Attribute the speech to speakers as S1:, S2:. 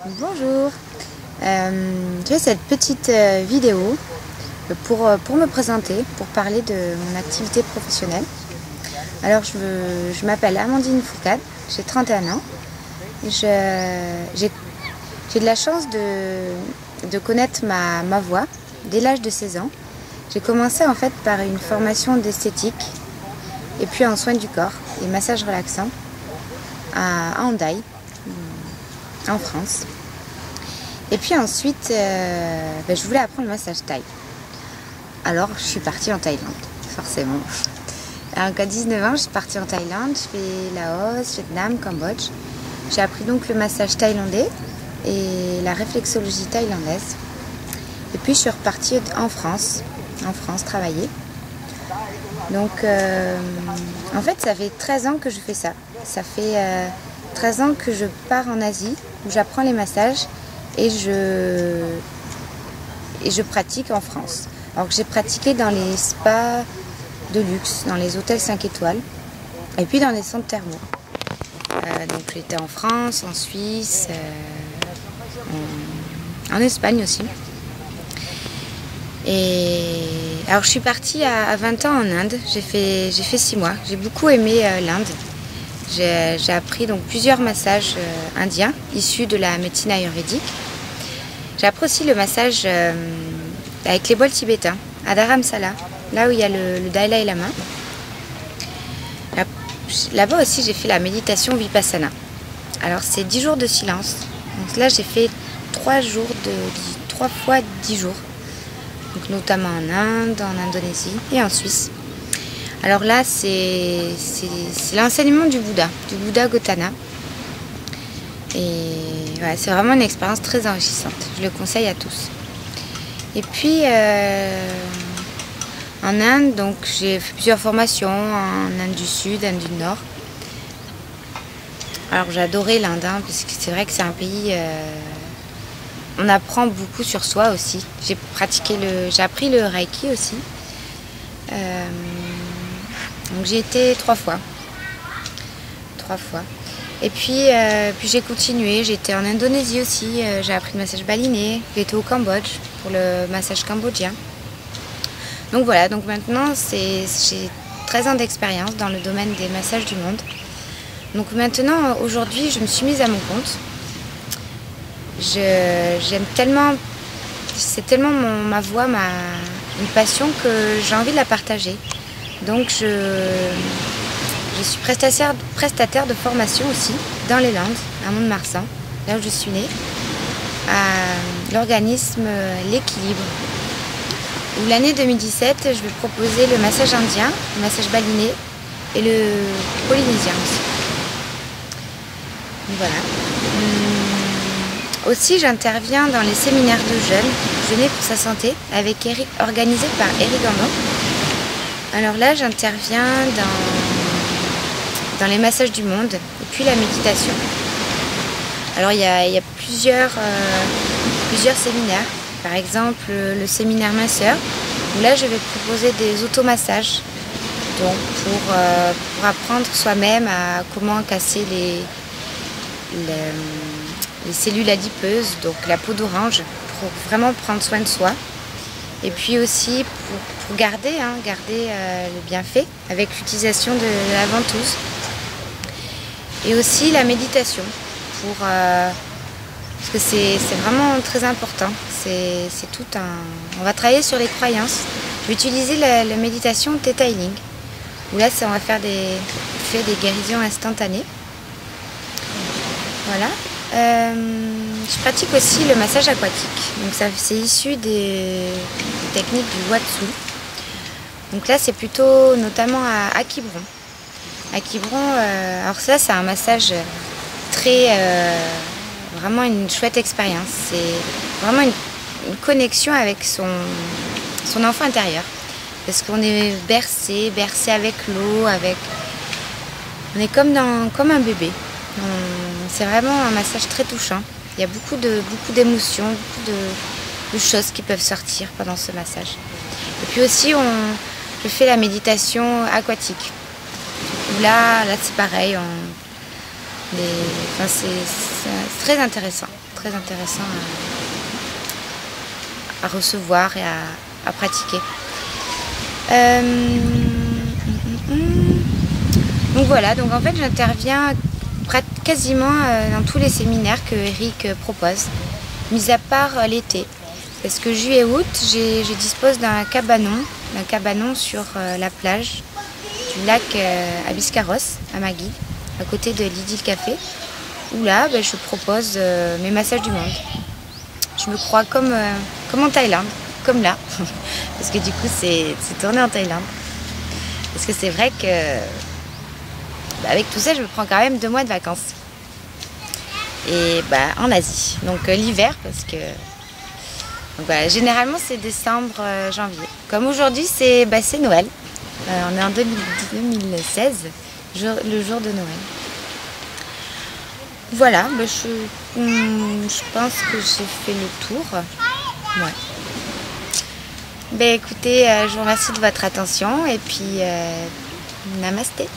S1: Bonjour, je fais cette petite vidéo pour me présenter, pour parler de mon activité professionnelle. Alors je m'appelle Amandine Fourcade, j'ai 31 ans. J'ai de la chance de connaître ma voix dès l'âge de 16 ans. J'ai commencé en fait par une formation d'esthétique et puis en soins du corps et massage relaxant à Hendaye, en France. Et puis ensuite, je voulais apprendre le massage thaï. Alors je suis partie en Thaïlande, forcément. Alors à 19 ans, je suis partie en Thaïlande, je fais Laos, Vietnam, Cambodge. J'ai appris donc le massage thaïlandais et la réflexologie thaïlandaise. Et puis je suis repartie en France travailler. Donc en fait ça fait 13 ans que je fais ça. Ça fait 13 ans que je pars en Asie où j'apprends les massages et je pratique en France. Alors que j'ai pratiqué dans les spas de luxe, dans les hôtels 5 étoiles et puis dans les centres thermaux. Donc j'étais en France, en Suisse, en Espagne aussi. Et alors je suis partie à 20 ans en Inde, j'ai fait 6 mois, j'ai beaucoup aimé l'Inde. J'ai appris donc plusieurs massages indiens issus de la médecine ayurvédique. J'ai appris aussi le massage avec les bols tibétains à Dharamsala, là où il y a le Dalai Lama. Là-bas aussi j'ai fait la méditation Vipassana. Alors c'est 10 jours de silence. Donc là j'ai fait 3 fois 10 jours. Donc notamment en Inde, en Indonésie et en Suisse. Alors là, c'est l'enseignement du Bouddha Gautama. Et voilà, c'est vraiment une expérience très enrichissante. Je le conseille à tous. Et puis, en Inde, donc j'ai fait plusieurs formations en Inde du Sud, Inde du Nord. Alors j'ai adoré l'Inde, parce que c'est vrai que c'est un pays... on apprend beaucoup sur soi aussi. J'ai appris le Reiki aussi. Donc j'ai été 3 fois. Et puis j'ai continué. J'ai été en Indonésie aussi. J'ai appris le massage balinais. J'ai été au Cambodge pour le massage cambodgien. Donc voilà. Donc maintenant j'ai 13 ans d'expérience dans le domaine des massages du monde. Donc maintenant aujourd'hui je me suis mise à mon compte. J'aime tellement, c'est tellement ma voix, une passion que j'ai envie de la partager. Donc je suis prestataire de formation aussi dans les Landes, à Mont-de-Marsan, là où je suis née, à l'organisme L'Équilibre. Où l'année 2017, je vais proposer le massage indien, le massage balinais et le polynésien aussi. Donc voilà. Aussi, j'interviens dans les séminaires de jeunes, Jeûner pour sa santé, organisé par Eric Gandon. Alors là, j'interviens dans les massages du monde et puis la méditation. Alors il y a plusieurs séminaires. Par exemple, le séminaire minceur, où là, je vais proposer des automassages. Donc pour apprendre soi-même à comment casser les cellules adipeuses, donc la peau d'orange, pour vraiment prendre soin de soi. Et puis aussi pour garder le bienfait avec l'utilisation de la ventouse. Et aussi la méditation, parce que c'est vraiment très important. On va travailler sur les croyances. Je vais utiliser la méditation Theta Healing, où là on va faire des guérisons instantanées. Voilà. Je pratique aussi le massage aquatique. Donc c'est issu des techniques du Watsu. Donc là c'est plutôt notamment à Quiberon. À Quiberon, alors ça c'est un massage vraiment une chouette expérience. C'est vraiment une connexion avec son enfant intérieur. Parce qu'on est bercé avec l'eau, on est comme un bébé. C'est vraiment un massage très touchant. Il y a beaucoup d'émotions, beaucoup de choses qui peuvent sortir pendant ce massage. Et puis aussi, je fais la méditation aquatique. Là c'est pareil. c'est très intéressant à recevoir et à pratiquer. Donc voilà, donc en fait j'interviens quasiment dans tous les séminaires que Eric propose, mis à part l'été. Parce que juillet-août, je dispose d'un cabanon sur la plage du lac à Biscarrosse, à Magui, à côté de l'Idylle Café, où là je propose mes massages du monde. Je me crois comme en Thaïlande, comme là, parce que du coup c'est tourné en Thaïlande. Parce que c'est vrai que avec tout ça, je me prends quand même 2 mois de vacances. Et en Asie, donc l'hiver, parce que donc, généralement c'est décembre, janvier. Comme aujourd'hui c'est Noël, on est en 2016, le jour de Noël. Voilà, je pense que j'ai fait le tour. Ouais. Écoutez, je vous remercie de votre attention et puis namasté.